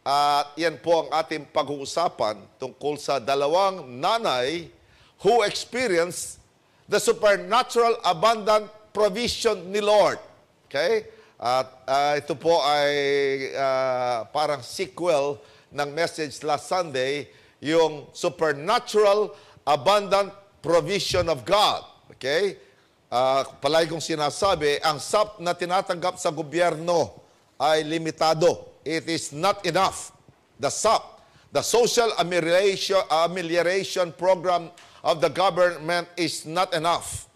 At yan po ang ating pag-uusapan tungkol sa dalawang nanay who experienced the supernatural abundant provision ni Lord. Okay? At ito po ay parang sequel ng message last Sunday, yung supernatural abundant provision of God. Okay? Palagi kong sinasabi, ang SAP na tinatanggap sa gobyerno ay limitado. It is not enough. The SAP, the Social Amelioration Program of the government is not enough.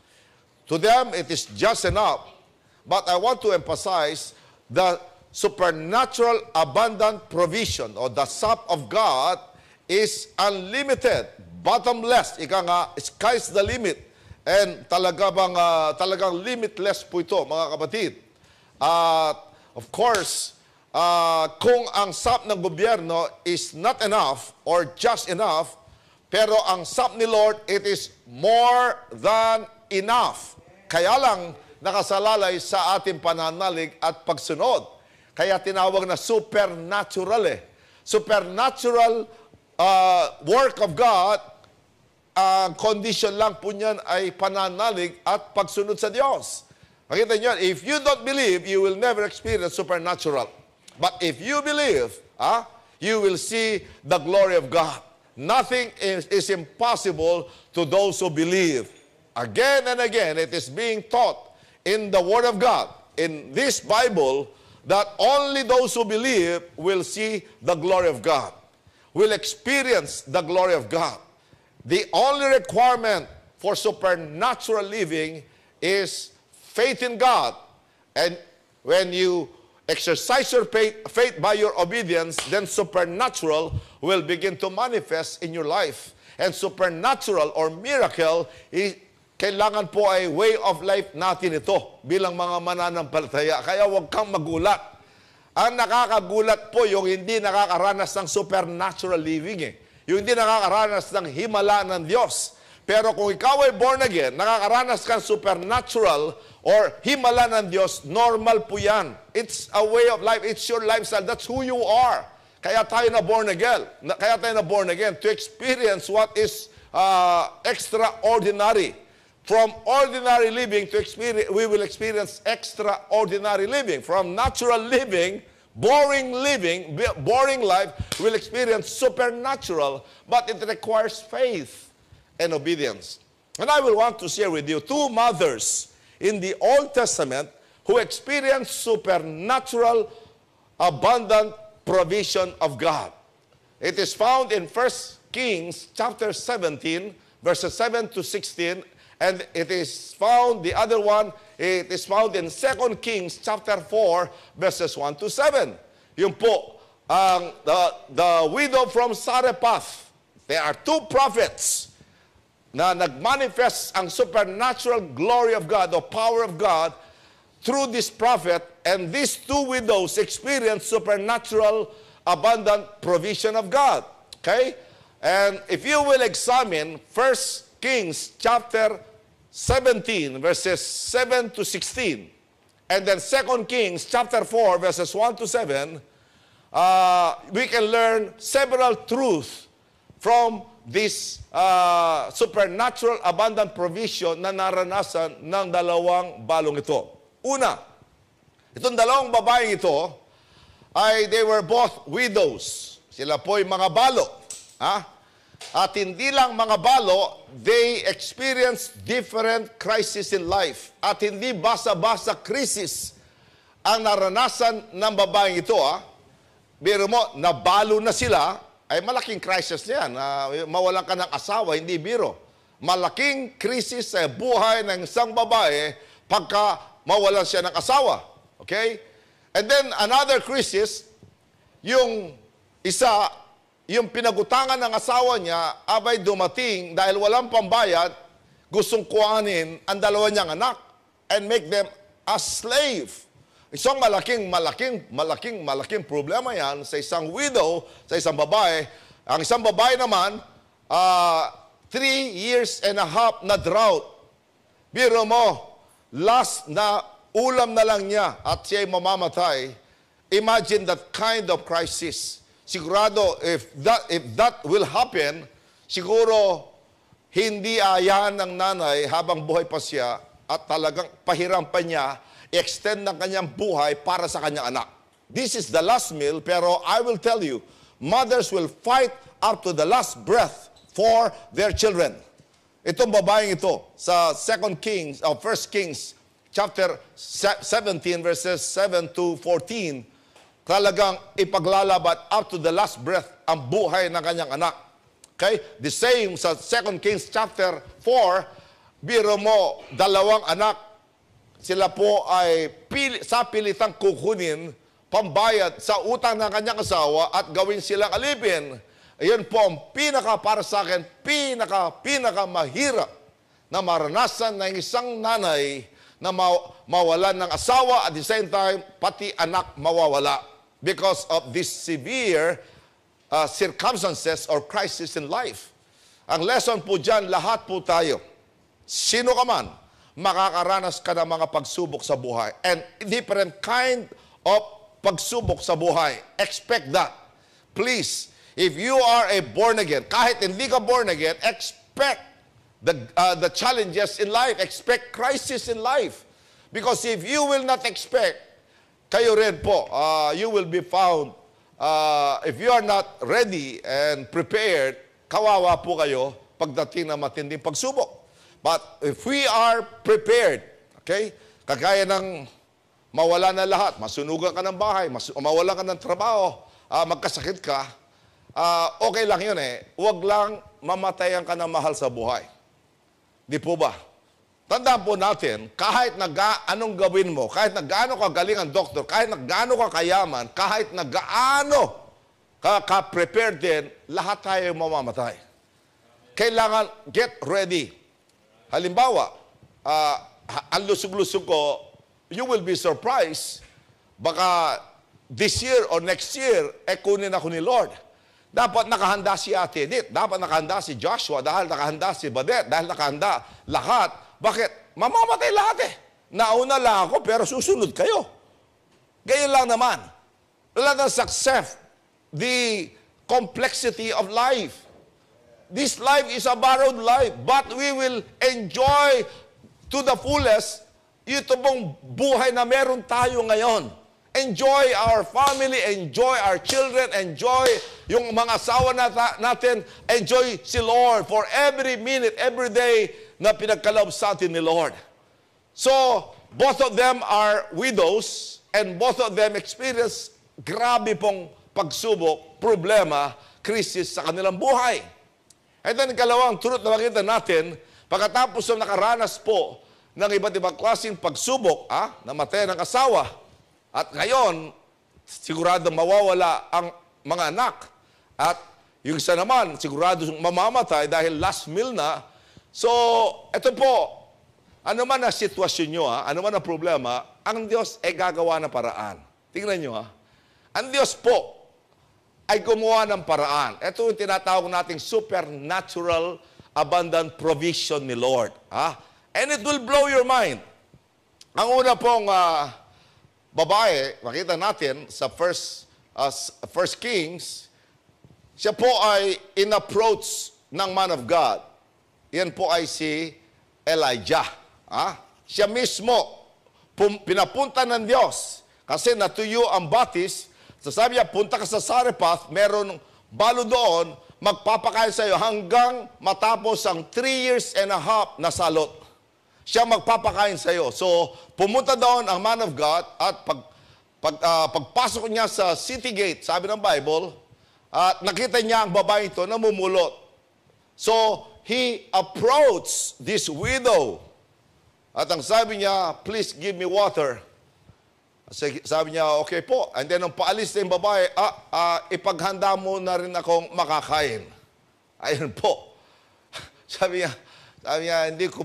To them, it is just enough. But I want to emphasize the supernatural abundant provision or the SAP of God is unlimited, bottomless. Ika nga, sky's the limit. And talagang limitless po ito, mga kapatid. Of course, kung ang SAP ng gobyerno is not enough or just enough, pero ang SAP ni Lord, it is more than enough. Kaya lang nakasalalay sa ating pananalig at pagsunod. Kaya tinawag na supernatural Supernatural work of God, ang condition lang po niyan ay pananalig at pagsunod sa Diyos. Makita niyo, if you don't believe, you will never experience supernatural. But if you believe, you will see the glory of God. Nothing is impossible to those who believe. Again and again, it is being taught in the Word of God, in this Bible, that only those who believe will see the glory of God, will experience the glory of God. The only requirement for supernatural living is faith in God. And when you exercise your faith by your obedience, then supernatural will begin to manifest in your life. And supernatural or miracle, kailangan po ay way of life natin ito bilang mga mananampalataya. Kaya huwag kang magulat. Ang nakakagulat po yung hindi nakakaranas ng supernatural living Yung hindi nakakaranas ng himala ng Diyos. Pero kung ikaw ay born again, nakakaranas kang supernatural or himala ng Diyos, normal po yan. It's a way of life. It's your lifestyle. That's who you are. Kaya tayo na born again. Kaya tayo na born again to experience what is extraordinary. From ordinary living to experience, we will experience extraordinary living. From natural living, boring life, we'll experience supernatural, but it requires faith and obedience. And I will want to share with you two mothers in the Old Testament who experienced supernatural, abundant provision of God. It is found in 1 Kings chapter 17, verses 7 to 16, and it is found, the other one, it is found in 2 Kings chapter 4, verses 1 to 7. Yung po, the widow from Zarephath. There are two prophets na nagmanifest ang supernatural glory of God, the power of God, through this prophet, and these two widows experienced supernatural, abundant provision of God. Okay? And if you will examine 1 Kings chapter 17, verses 7 to 16, and then 2 Kings chapter 4, verses 1 to 7, we can learn several truths from this supernatural abundant provision na naranasan ng dalawang balong ito. Una, itong dalawang babaeng ito they were both widows. Sila po'y mga balo. At hindi lang mga balo, they experienced different crises in life. At hindi basa-basa krisis ang naranasan ng babaeng ito. Biro mo, nabalo na sila, ay malaking crisis yan. Mawalan ka ng asawa, hindi biro. Malaking krisis sa buhay ng isang babae pagka mawalan siya ng asawa. Okay? And then another crisis, yung isa, yung pinagutangan ng asawa niya, abay dumating dahil walang pambayad, gustong kuhanin ang dalawa niyang anak and make them a slave. Isang malaking problema yan sa isang widow, sa isang babae. Ang isang babae naman, 3.5 years na drought. Biro mo, last na ulam na lang niya at siya'y mamamatay. Imagine that kind of crisis. sigurado if that will happen, siguro hindi ayahan ng nanay habang buhay pa siya at talagang pahirapan niya extend ng kanyang buhay para sa kanyang anak. This is the last meal, pero I will tell you, mothers will fight up to the last breath for their children. Itong babaeng ito sa 1 Kings chapter 17 verses 7 to 14, talagang ipaglalaban up to the last breath ang buhay ng kanyang anak. Okay? The same sa 2 Kings chapter 4, biro mo, dalawang anak, sila po ay sa pilitang kukunin pambayad sa utang ng kanyang asawa at gawin silang alipin. Iyon po ang para sa akin, pinaka mahirap na maranasan ng isang nanay na mawalan ng asawa at the same time, pati anak mawawala because of this severe circumstances or crisis in life. Ang lesson po dyan, lahat po tayo, sino ka man, makakaranas ka ng mga pagsubok sa buhay. And different kind of pagsubok sa buhay. Expect that. Please, if you are a born again, kahit hindi ka born again, expect the challenges in life. Expect crisis in life. Because if you will not expect, kayo rin po, you will be found, if you are not ready and prepared, kawawa po kayo pagdating ng matinding pagsubok. But if we are prepared, okay, kagaya ng mawala na lahat, masunugan ka ng bahay, mawala ka ng trabaho, magkasakit ka, okay lang yun eh. Huwag lang mamatayan ka ng mahal sa buhay. Di po ba? Tandaan po natin, kahit anong gawin mo, kahit na gaano ka galing ang doktor, kahit na gaano ka kayaman, kahit na gaano ka-prepared din, lahat tayo mamamatay. Kailangan get ready. Halimbawa, ang lusog-lusog ko, you will be surprised, baka this year or next year, kunin ako ni Lord. Dapat nakahanda si Ate Edith, dapat nakahanda si Joshua, dahil nakahanda si Badet, dahil nakahanda lahat. Bakit? Mamamatay lahat eh. Nauna lang ako, pero susunod kayo. Ganyan lang naman. Let us accept the complexity of life. This life is a borrowed life, but we will enjoy to the fullest ito pong buhay na meron tayo ngayon. Enjoy our family, enjoy our children, enjoy yung mga asawa natin, enjoy si Lord for every minute, every day na pinagkaloob sa atin ni Lord. So, both of them are widows and both of them experience grabe pong pagsubok, problema, krisis sa kanilang buhay. Ito ang ikalawang truth na makita natin, pagkatapos na nakaranas po ng iba't ibang klaseng pagsubok, namatay ng asawa, at ngayon, sigurado mawawala ang mga anak, at yung isa naman, sigurado mamamatay dahil last meal na. So, ito po, ano man ang sitwasyon nyo, ano man ang problema, ang Diyos ay gagawa ng paraan. Tingnan nyo, ang Diyos po ay gumawa ng paraan. Ito yung tinatawag nating supernatural abundant provision ni Lord. And it will blow your mind. Ang una pong babae, makita natin sa First Kings, siya po ay in-approach ng man of God. Yan po ay si Elijah. Siya mismo, pinapunta ng Diyos. Kasi natuyo ang batis, sasabi niya, punta ka sa Sarephath, meron balo doon, magpapakain sa iyo hanggang matapos ang 3 years and a half na salot. Siya magpapakain sa iyo. So, pumunta doon ang man of God at pagpasok niya sa city gate, sabi ng Bible, at nakita niya ang babae ito namumulot. So, he approached this widow. At ang sabi niya, please give me water. Sabi niya, okay po. And then, nung paalis na yung babae, ipaghanda mo na rin akong makakain. Ayun po. Sabi niya, hindi ko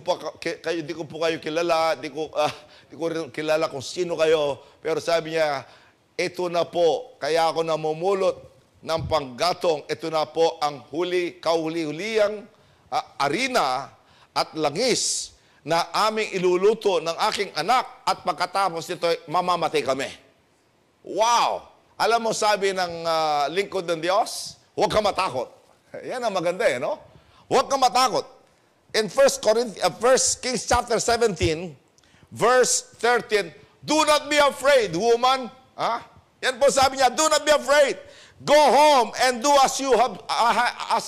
po kayo kilala, hindi ko rin kilala kung sino kayo. Pero sabi niya, ito na po, kaya ako namumulot ng panggatong, ito na po ang kahuli-huliyang arena at langis na aming iluluto ng aking anak at pagkatapos nito, mamamatay kami. Wow! Alam mo, sabi ng lingkod ng Diyos, huwag ka matakot. Yan ang maganda no? Huwag ka matakot. In 1 Kings chapter 17, verse 13, do not be afraid, woman. Yan po sabi niya, do not be afraid. Go home and do as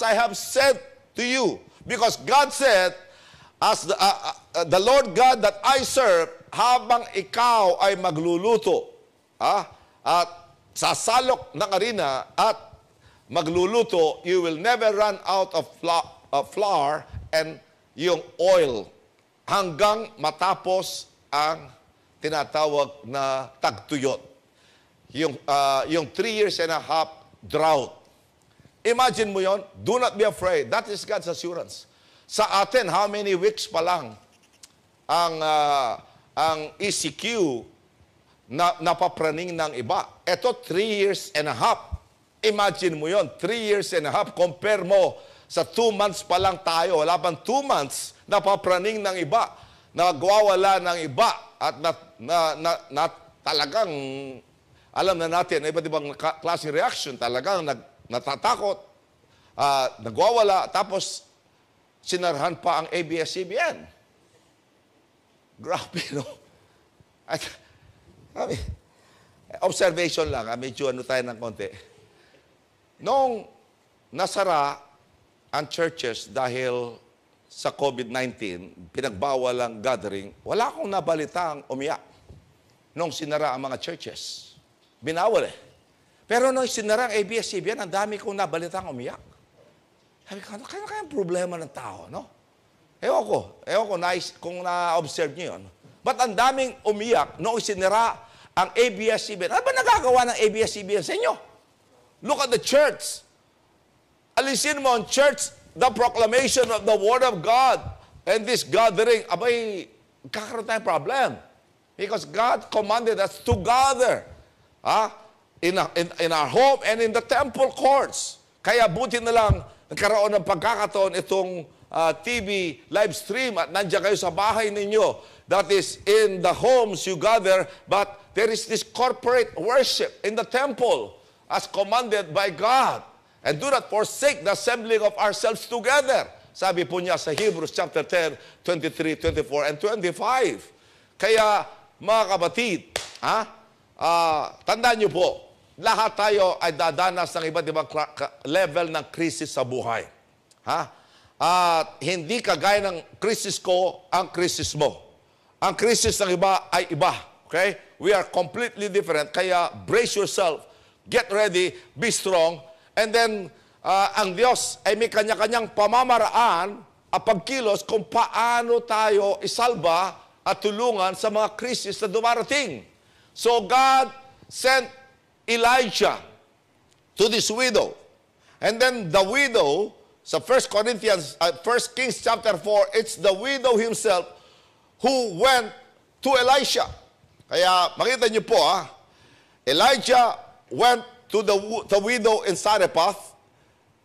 I have said to you. Because God said, as the Lord God that I serve, habang ikaw ay magluluto, at sasalok ng arena at magluluto, you will never run out of flour and yung oil hanggang matapos ang tinatawag na tagtuyot. Yung 3 years and a half drought. Imagine mo yon. Do not be afraid. That is God's assurance. Sa atin, how many weeks pa lang ang ECQ na napapraning ng iba. Ito, 3 years and a half. Imagine mo yon, 3 years and a half. Compare mo sa 2 months pa lang tayo. Wala pang 2 months, napapraning ng iba. Nagwawala ng iba. At talagang, alam na natin, iba't ibang klaseng reaction. Talagang natatakot, nagwawala. Tapos, sinarhan pa ang ABS-CBN. Grabe, no? Observation lang, medyo tayo ng konti. Noong nasara ang churches dahil sa COVID-19, pinagbawal ang gathering, wala akong nabalitang umiyak nung sinara ang mga churches. Binawal Pero nung sinara ang ABS-CBN, ang dami kong nabalitang umiyak. Sabi ko, ano kaya problema ng tao, no? Ewan ko kung na-observe niyo yun. Ba't ang daming umiyak noong sinira ang ABS-CBN? Ano ba nagagawa ng ABS-CBN sa inyo? Look at the church. Alisin mo ang church, the proclamation of the Word of God, and this gathering, abay, kakaroon tayong problem. Because God commanded us to gather in our home and in the temple courts. Kaya buti na lang, nagkaroon ng pagkakataon itong TV live stream at nandiyan kayo sa bahay ninyo. That is, in the homes you gather, but there is this corporate worship in the temple as commanded by God. And do not forsake the assembling of ourselves together. Sabi po niya sa Hebrews chapter 10, 23, 24, and 25. Kaya, mga kapatid, tandaan niyo po, lahat tayo ay dadanas ng iba't ibang level ng krisis sa buhay. At hindi kagaya ng krisis ko ang krisis mo. Ang krisis ng iba ay iba. Okay? We are completely different. Kaya brace yourself, get ready, be strong, and then ang Diyos ay may kanya-kanyang pamamaraan at pagkilos kung paano tayo isalba at tulungan sa mga krisis na dumarating. So God sent Elijah to this widow. And then the widow, sa 1 Kings chapter 4, it's the widow himself who went to Elisha. Kaya makita niyo po, Elijah went to the widow in Zarephath.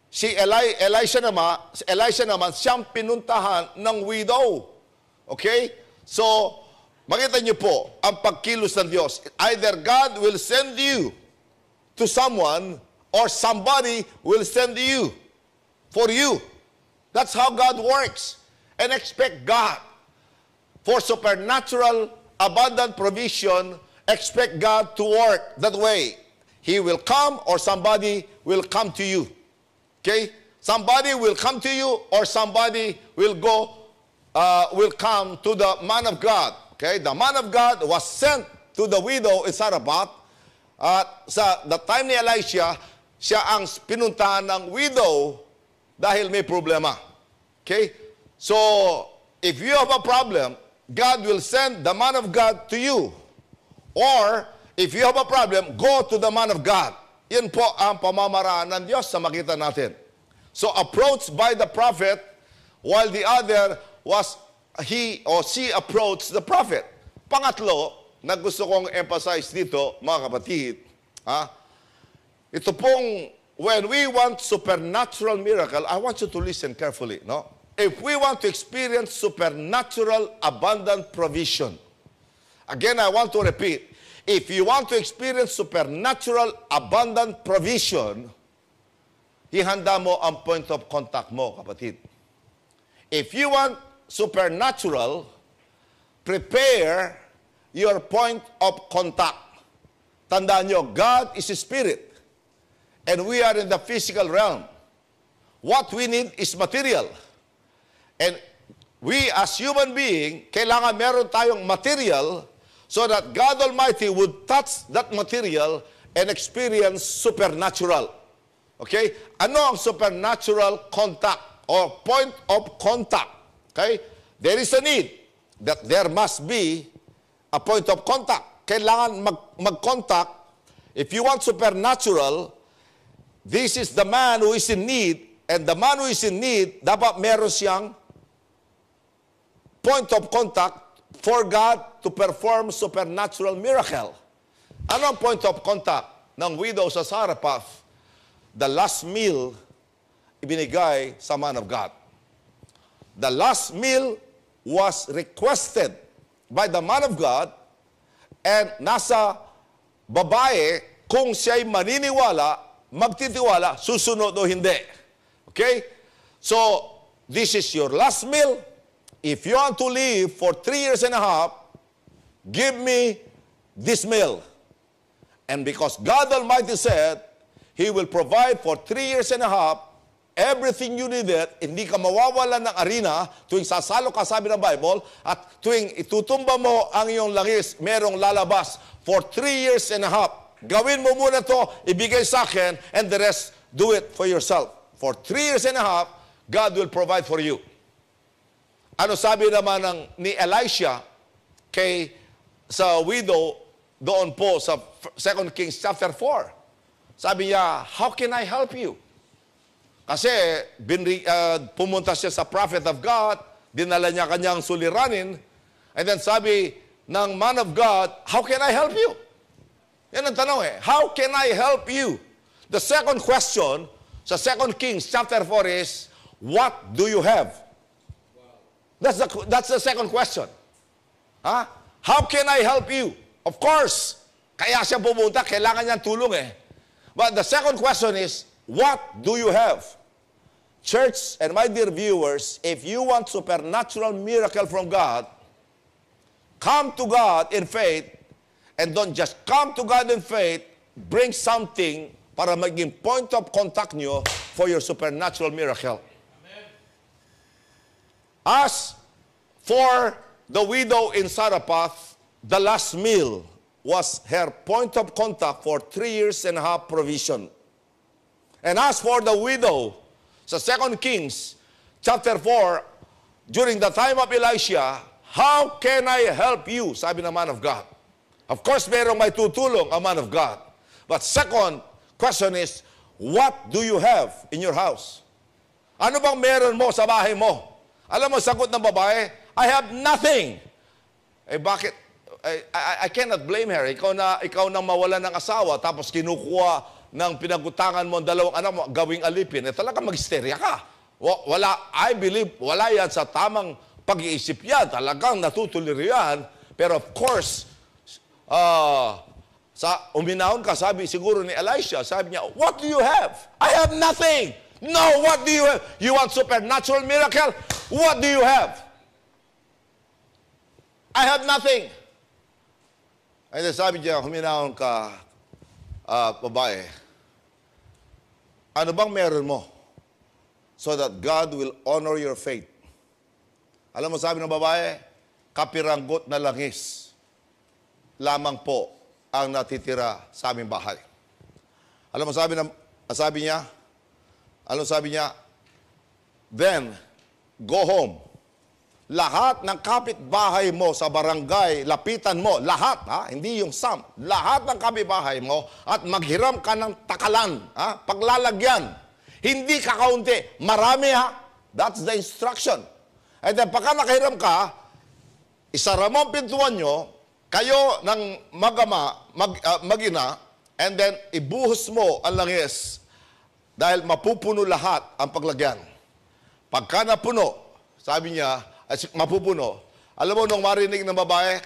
Si Elisha naman, siyang pinuntahan ng widow. Okay? So, makita niyo po, ang pagkilos ng Diyos. Either God will send you to someone or somebody will send you for you. That's how God works. And expect God. For supernatural, abundant provision, expect God to work that way. He will come or somebody will come to you. Okay? Somebody will come to you or somebody will come to the man of God. Okay? The man of God was sent to the widow in Zarephath. At sa the time ni Elisha, siya ang pinuntahan ng widow dahil may problema. Okay? So, if you have a problem, God will send the man of God to you. Or, if you have a problem, go to the man of God. Yan po ang pamamaraan ng Diyos sa makita natin. So, approached by the prophet, while the other was, he or she approached the prophet. Pangatlo, na gusto kong emphasize dito, mga kapatid, ito pong, when we want supernatural miracle, I want you to listen carefully, no? If we want to experience supernatural abundant provision, again, I want to repeat, if you want to experience supernatural abundant provision, ihanda mo ang point of contact mo, kapatid. If you want supernatural, prepare your point of contact. Tandaan nyo, God is a spirit, and we are in the physical realm. What we need is material. And we as human being, kailangan meron tayong material so that God Almighty would touch that material and experience supernatural. Okay? Ano ang supernatural contact or point of contact? Okay? There is a need that there must be a point of contact. Kailangan mag-contact. If you want supernatural, this is the man who is in need, and the man who is in need, dapat meron siyang point of contact for God to perform supernatural miracle. Ano ang point of contact ng widow sa Zarephath? The last meal ibinigay sa man of God. The last meal was requested by the man of God, and nasa babae kung siya'y maniniwala, magtitiwala, susunod o hindi. Okay? So, this is your last meal. If you want to live for 3 years and a half, give me this meal. And because God Almighty said, He will provide for 3 years and a half everything you needed, hindi ka mawawalan ng arena tuwing sasalo ka, sabi ng Bible, at tuwing itutumba mo ang iyong langis, merong lalabas for 3 years and a half. Gawin mo muna to, ibigay sa akin, and the rest, do it for yourself. For 3 years and a half, God will provide for you. Ano sabi naman ni Elisha sa widow doon po sa 2 Kings chapter 4? Sabi niya, how can I help you? Kasi pumunta siya sa prophet of God, dinala niya kanyang suliranin, and then sabi ng man of God, how can I help you? Yan ang tanong how can I help you? The second question sa 2 Kings chapter 4 is, what do you have? That's the second question. How can I help you? Of course, kaya siya pumunta, kailangan niyang tulong But the second question is, what do you have? Church and my dear viewers, if you want supernatural miracle from God, come to God in faith, and don't just come to God in faith, bring something para maging point of contact nyo for your supernatural miracle. Amen. As for the widow in Zarephath, the last meal was her point of contact for 3 years and a half provision. And as for the widow, sa 2 Kings chapter 4, during the time of Elisha, how can I help you? Sabi ng man of God. Of course, merong may tutulong ang man of God. But second question is, what do you have in your house? Ano bang meron mo sa bahay mo? Alam mo, sagot ng babae, I have nothing. Bakit? I cannot blame her. Ikaw na mawala ng asawa, tapos kinukuha ng pinagutangan mo ang dalawang anak mo, gawing alipin, talaga mag-hysteria ka. I believe, wala yan sa tamang pag-iisip yan. Talagang natutulir yan. Pero of course, uminahon ka, sabi siguro ni Elisha, sabi niya, what do you have? I have nothing. No, what do you have? You want supernatural miracle? What do you have? I have nothing. And then sabi niya, huminahon ka, babae, ano bang meron mo so that God will honor your faith? Alam mo, sabi ng babae, kapiranggot na langis lamang po ang natitira sa aming bahay. Alam mo, sabi niya, then, go home. Lahat ng kapitbahay mo sa barangay, lapitan mo, lahat, hindi yung some, lahat ng kapitbahay mo, at maghiram ka ng takalan, paglalagyan. Hindi ka kaunti, marami That's the instruction. And then pagka nakahiram ka, isara mo ang pintuan nyo, kayo ng mag-ina, and then ibuhos mo ang langis dahil mapupuno lahat ang paglagyan. Pagka napuno, sabi niya, mapupuno, alam mo nung marinig ng babae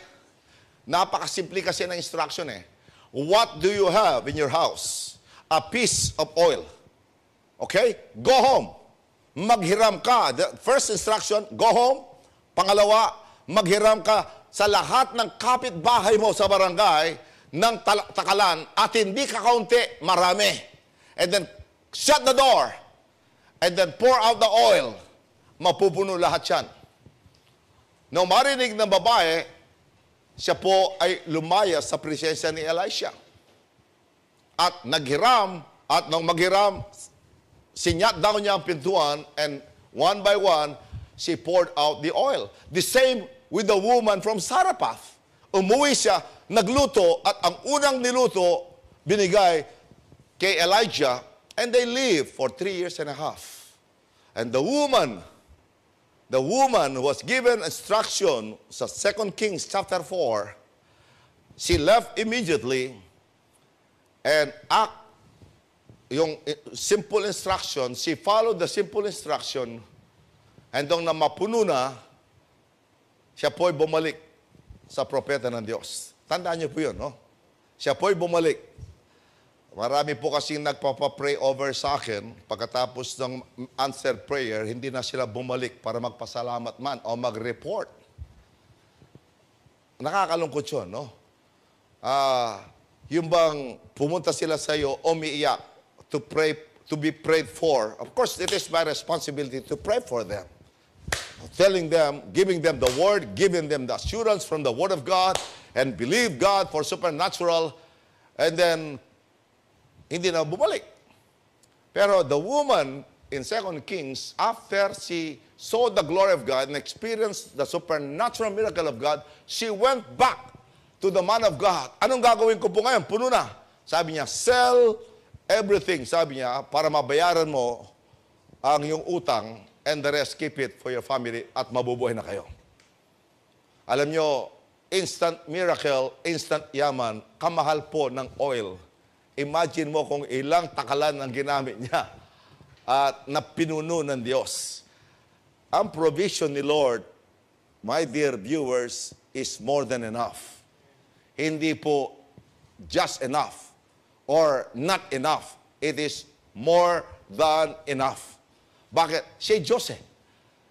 Napakasimple kasi ng instruction eh. What do you have in your house? A piece of oil. Okay? Go home. Maghiram ka. The first instruction, go home. Pangalawa, maghiram ka sa lahat ng kapitbahay mo sa barangay ng takalan at hindi ka kaunti, marami. And then, shut the door. And then, pour out the oil. Mapupuno lahat yan. Nung marinig ng babae, siya po ay lumaya sa presensya ni Elisha. At naghiram, at nung maghiram, sinyat down niya ang pintuan, and one by one, she poured out the oil. The same with the woman from Zarephath. Umuwi siya, nagluto, at ang unang niluto, binigay kay Elijah, and they lived for 3 years and a half. And the woman was given instruction sa 2 Kings chapter 4. She left immediately and yung simple instruction, she followed the simple instruction, and nung na mapuno na, siya po'y bumalik sa propeta ng Diyos. Tandaan niyo po yun, no? Siya po'y bumalik. Marami po kasing nagpapapray over sa akin, pagkatapos ng answered prayer, hindi na sila bumalik para magpasalamat man o mag-report. Nakakalungkot yun, no? Yung bang pumunta sila sa iyo, umiiyak, to pray, to be prayed for. Of course, it is my responsibility to pray for them. Telling them, giving them the word, giving them the assurance from the word of God, and believe God for supernatural, and then, hindi na bumalik. Pero the woman in 2 Kings, after she saw the glory of God and experienced the supernatural miracle of God, she went back to the man of God. Anong gagawin ko po ngayon? Puno na. Sabi niya, sell everything, sabi niya, para mabayaran mo ang iyong utang, and the rest, keep it for your family, at mabubuhay na kayo. Alam niyo, instant miracle, instant yaman, kamahal po ng oil. Imagine mo kung ilang takalan ang ginamit niya at napinuno ng Diyos. Ang provision ni Lord, my dear viewers, is more than enough. Hindi po just enough or not enough. It is more than enough. Bakit? Siya Diyos eh.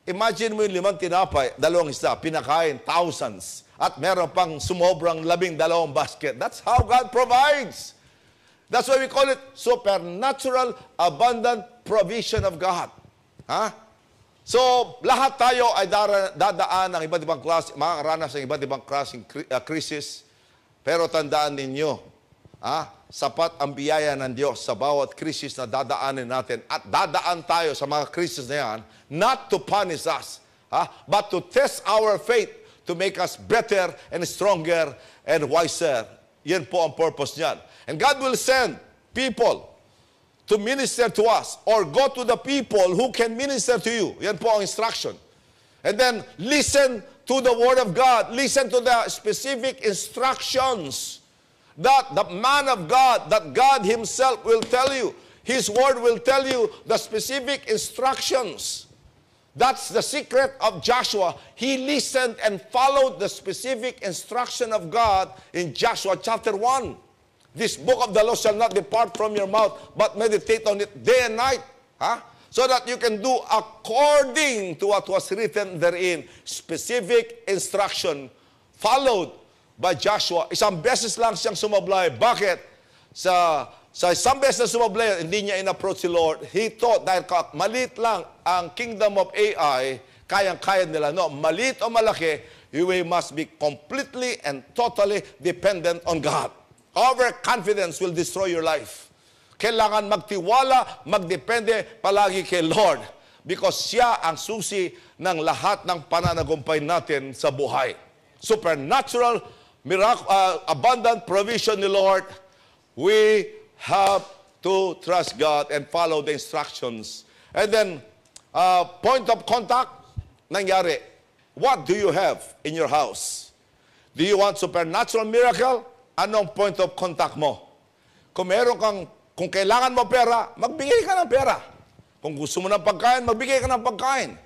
Imagine mo yung 5 tinapay, 2 isda, pinakain, thousands, at meron pang sumobrang 12 basket. That's how God provides. That's why we call it supernatural, abundant provision of God. Ha? So, lahat tayo ay dadaan ng iba't ibang klase, makakaranas ng iba't ibang klaseng krisis. Pero tandaan ninyo, sapat ang biyaya ng Diyos sa bawat krisis na dadaanin natin. At dadaan tayo sa mga krisis na yan, not to punish us, but to test our faith, to make us better and stronger and wiser. Yan po ang purpose niyan. And God will send people to minister to us, or go to the people who can minister to you. Yan po ang instruction. And then, listen to the Word of God. Listen to the specific instructions that the man of God, that God Himself will tell you. His Word will tell you the specific instructions. That's the secret of Joshua. He listened and followed the specific instruction of God in Joshua chapter 1. This book of the law shall not depart from your mouth, but meditate on it day and night. So that you can do according to what was written therein. Specific instruction followed by Joshua. Isang beses lang siyang sumablay. Bakit? Sa isang beses na sumablay, hindi niya in-approach si Lord. He thought, dahil maliit lang ang kingdom of AI, kayang-kaya nila. No, maliit o malaki, you must be completely and totally dependent on God. Overconfidence will destroy your life. Kailangan magtiwala, magdepende palagi kay Lord. Because siya ang susi ng lahat ng pananagumpay natin sa buhay. Supernatural, abundant provision ni Lord. We have to trust God and follow the instructions. And then, point of contact, nangyari. What do you have in your house? Do you want supernatural miracle? Anong point of contact mo? Kung kailangan mo pera, magbigay ka ng pera. Kung gusto mo ng pagkain, magbigay ka ng pagkain.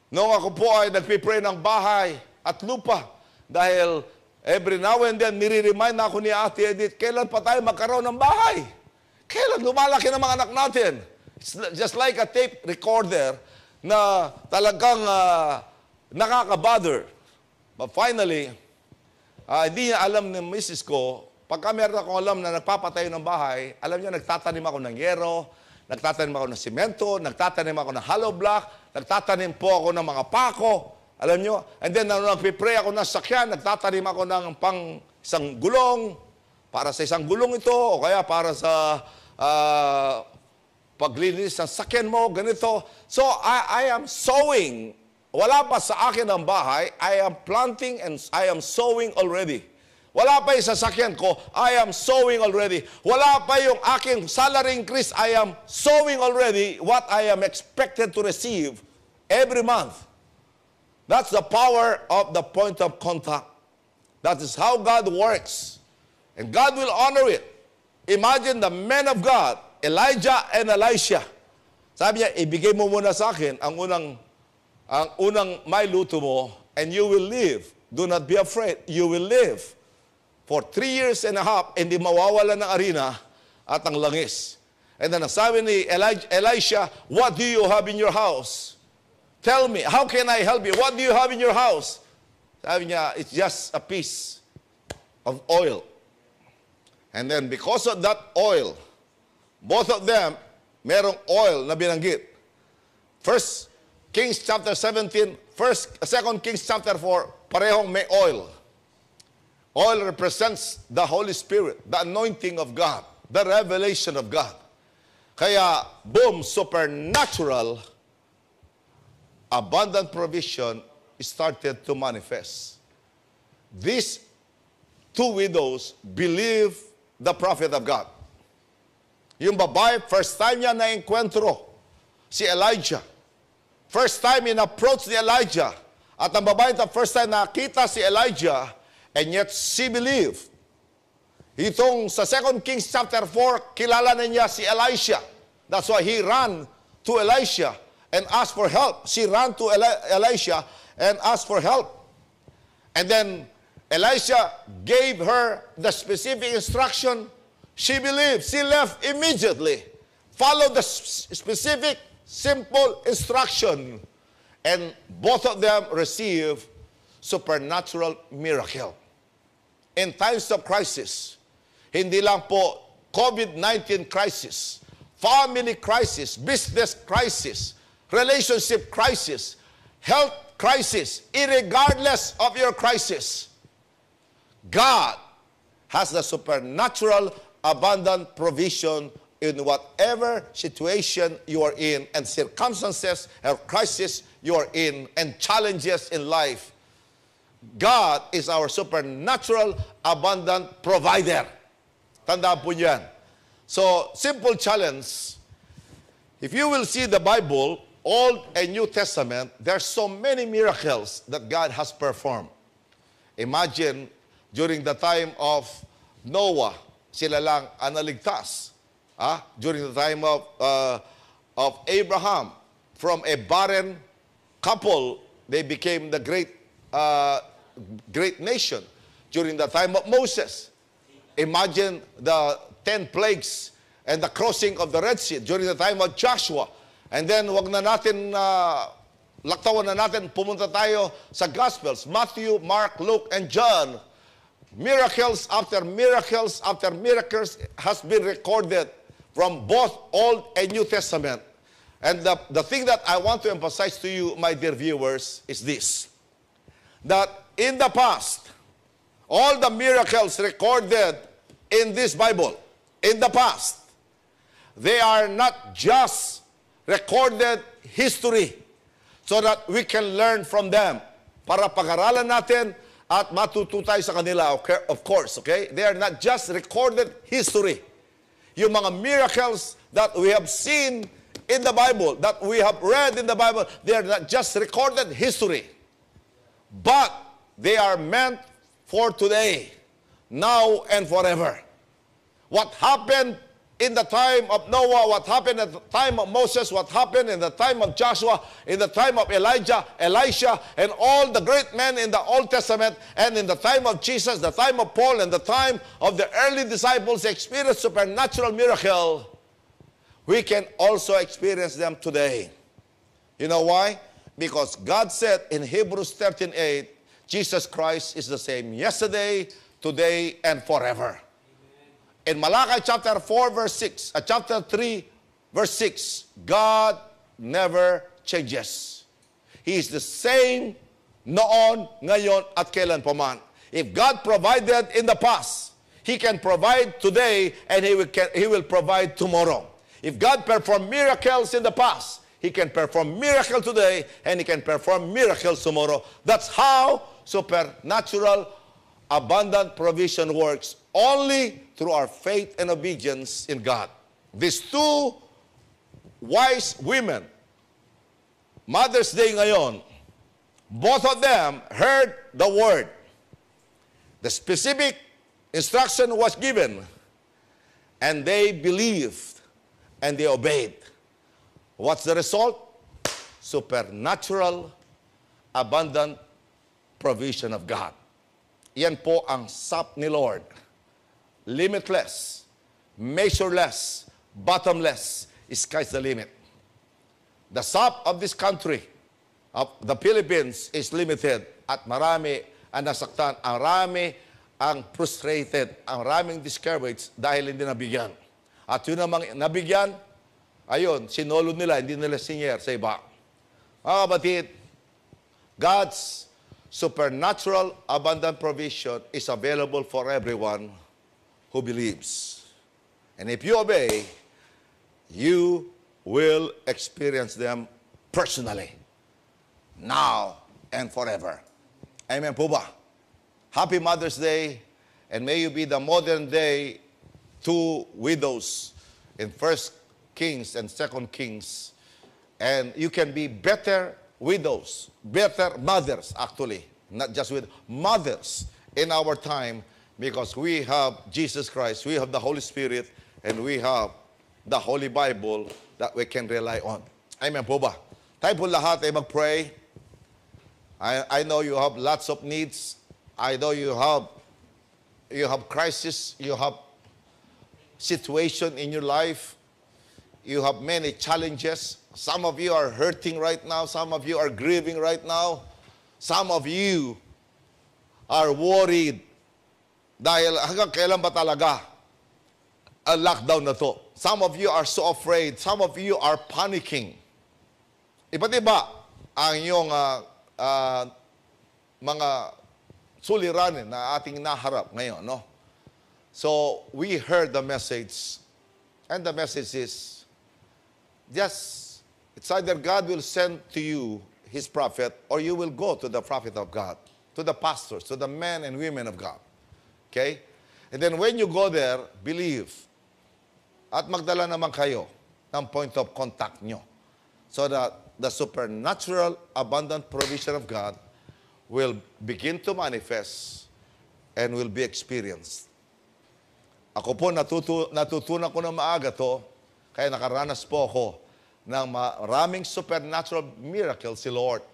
Noong ako po ay nagpipray ng bahay at lupa, dahil Every now and then, nire-remind ako ni Ate Edith, kailan pa tayo magkaroon ng bahay? Kailan lumalaki ng mga anak natin? It's just like a tape recorder na talagang nakaka-bother. But finally, hindi niya alam ng misis ko, pagka meron akong alam na nagpapatayo ng bahay, alam niya, nagtatanim ako ng yero, nagtatanim ako ng simento, nagtatanim ako ng hollow block, nagtatanim po ako ng mga pako, alam niyo? And then, nagpipray ako ng sakyan, nagtatanim ako ng isang gulong, para sa isang gulong ito, o kaya para sa paglinis ng sakyan mo, ganito. So, I am sowing. Wala pa sa akin ang bahay, I am planting and I am sowing already. Wala pa yung sasakyan ko, I am sowing already. Wala pa yung aking salary increase, I am sowing already what I am expected to receive every month. That's the power of the point of contact. That is how God works. And God will honor it. Imagine the men of God, Elijah and Elisha. Sabi niya, ibigay mo muna sa akin ang unang may luto mo, and you will live. Do not be afraid. You will live. For 3 years and a half, hindi mawawala ng arena at ang langis. And then sabi ni Elisha, what do you have in your house? Tell me, how can I help you? What do you have in your house? Sabi niya, it's just a piece of oil. And then because of that oil, both of them, merong oil na binanggit. 1 Kings chapter 17, 2 Kings chapter 4, parehong may oil. Oil represents the Holy Spirit, the anointing of God, the revelation of God. Kaya, boom, supernatural, abundant provision started to manifest. These two widows believe the prophet of God. Yung babae, first time niya na-enkwentro si Elijah. First time in-approach ni Elijah. At ang babae, the first time nakita si Elijah, and yet she believed. Itong sa 2 Kings chapter 4, kilala na niya si Elisha. That's why he ran to Elisha and asked for help. She ran to Elisha and asked for help. And then Elisha gave her the specific instruction. She believed. She left immediately. Followed the specific, simple instruction. And both of them received supernatural miracle. In times of crisis, hindi lang po COVID-19 crisis, family crisis, business crisis, relationship crisis, health crisis, irregardless of your crisis, God has the supernatural abundant provision in whatever situation you are in and circumstances or crisis you are in and challenges in life. God is our supernatural, abundant provider. Tandaan po niyan. So, simple challenge. If you will see the Bible, Old and New Testament, there are so many miracles that God has performed. Imagine, during the time of Noah, sila lang ang naligtas. During the time of Abraham, from a barren couple, they became the great nation. During the time of Moses, imagine the 10 plagues and the crossing of the Red Sea during the time of Joshua. And then wag na natin laktawan na natin, pumunta tayo sa Gospels, Matthew, Mark, Luke, and John. Miracles after miracles after miracles has been recorded from both Old and New Testament. And the thing that I want to emphasize to you, my dear viewers, is this. That in the past, all the miracles recorded in this Bible, in the past, they are not just recorded history so that we can learn from them. Para pag-aralan natin at matuto tayo sa kanila, okay? Of course, okay? They are not just recorded history. Yung mga miracles that we have seen in the Bible, that we have read in the Bible, they are not just recorded history. But they are meant for today, now and forever. What happened in the time of Noah, what happened at the time of Moses, what happened in the time of Joshua, in the time of Elijah, Elisha, and all the great men in the Old Testament, and in the time of Jesus, the time of Paul, and the time of the early disciples experienced supernatural miracle, we can also experience them today. You know why? Because God said in Hebrews 13:8, Jesus Christ is the same yesterday, today, and forever. In Malachi chapter 4, verse 6, chapter 3, verse 6, God never changes. He is the same noon, ngayon, at kailan pa man. If God provided in the past, He can provide today, and He will provide tomorrow. If God performed miracles in the past, He can perform miracle today, and He can perform miracles tomorrow. That's how supernatural, abundant provision works, only through our faith and obedience in God. These two wise women, Mother's Day ngayon, both of them heard the word. The specific instruction was given, and they believed, and they obeyed. What's the result? Supernatural, abundant provision of God. Yan po ang sap ni Lord. Limitless, measureless, bottomless, sky's the limit. The sap of this country, of the Philippines, is limited, at marami ang nasaktan, ang rami ang frustrated, ang raming discouraged dahil hindi nabigyan. At yun namang nabigyan, ayun, sinolo nila, hindi nila sinyer sa iba. Mga kapatid, God's supernatural, abundant provision is available for everyone who believes. And if you obey, you will experience them personally, now and forever. Amen po ba? Happy Mother's Day, and may you be the modern day two widows in 1 Kings and 2 Kings, and you can be better widows, better mothers, actually, not just with mothers in our time, because we have Jesus Christ, we have the Holy Spirit, and we have the Holy Bible that we can rely on. Amen po ba? Tayo po lahat ay mag-pray. I know you have lots of needs. I know you have crisis, you have situation in your life. You have many challenges. Some of you are hurting right now. Some of you are grieving right now. Some of you are worried dahil hanggang kailan ba talaga ang lockdown na to? Some of you are so afraid. Some of you are panicking. Iba't iba ang iyong mga suliranin na ating naharap ngayon, no? So, we heard the message, and the message is, just, it's either God will send to you His prophet, or you will go to the prophet of God, to the pastors, to the men and women of God. Okay? And then when you go there, believe. At magdala naman kayo ng point of contact nyo, so that the supernatural, abundant provision of God will begin to manifest and will be experienced. Ako po, natutunan ko na maaga to, kaya nakaranas po ako ng maraming supernatural miracles si Lord.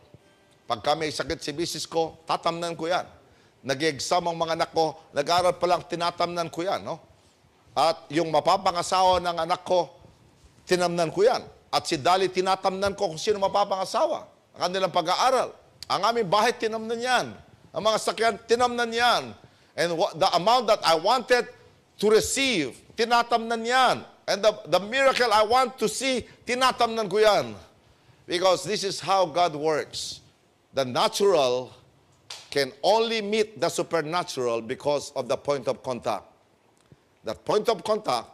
Pagka may sakit si misis ko, tatamnan ko yan. Nag-exam ang mga anak ko, nag-aaral pa lang, tinatamnan ko yan. No? At yung mapapangasawa ng anak ko, tinamnan ko yan. At si Dali, tinatamnan ko kung sino mapapangasawa. Ang kanilang pag-aaral. Ang aming bahay, tinamnan yan. Ang mga sakyan, tinamnan yan. And the amount that I wanted to receive, tinatamnan yan. And the miracle I want to see, tinatamnan ko yan. Because this is how God works. The natural can only meet the supernatural because of the point of contact. That point of contact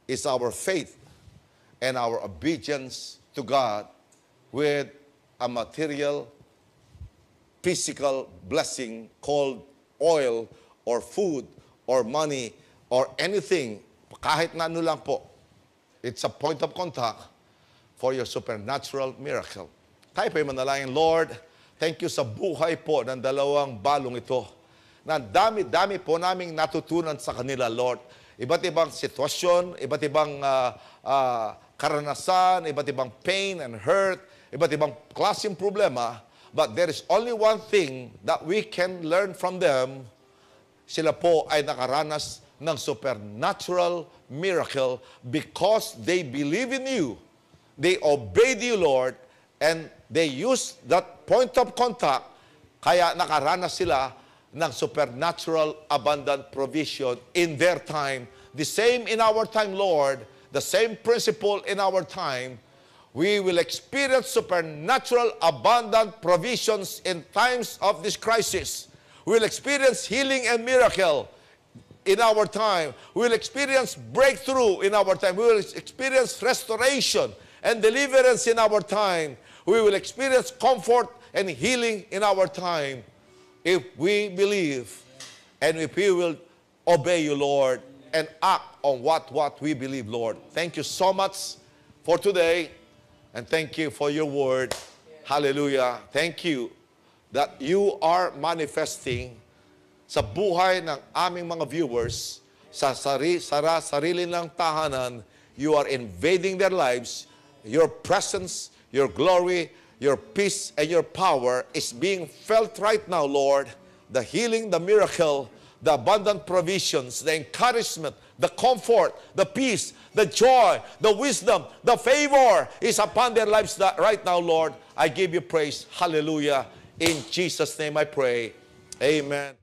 is our faith and our obedience to God with a material, physical blessing called oil or food or money or anything, kahit na ano lang po. It's a point of contact for your supernatural miracle. Tayo po'y manalangin, Lord, thank you sa buhay po ng dalawang balong ito. Na dami-dami po naming natutunan sa kanila, Lord. iba't ibang sitwasyon, iba't ibang karanasan, iba't ibang pain and hurt, iba't ibang klaseng problema. But there is only one thing that we can learn from them. Sila po ay nakaranas ng supernatural miracle because they believe in you. They obeyed you, Lord, and they used that point of contact, kaya nakaranas sila ng supernatural abundant provision in their time. The same in our time, Lord, the same principle in our time. We will experience supernatural abundant provisions in times of this crisis. We will experience healing and miracle in our time. We will experience breakthrough in our time. We will experience restoration and deliverance in our time. We will experience comfort and healing in our time if we believe and if we will obey you, Lord, and act on what we believe, Lord. Thank you so much for today, and thank you for your word. Hallelujah. Thank you that you are manifesting sa buhay ng aming mga viewers, sa sarili ng tahanan. You are invading their lives. Your presence, your glory, your peace, and your power is being felt right now, Lord. The healing, the miracle, the abundant provisions, the encouragement, the comfort, the peace, the joy, the wisdom, the favor is upon their lives right now, Lord. I give you praise. Hallelujah. In Jesus' name I pray. Amen.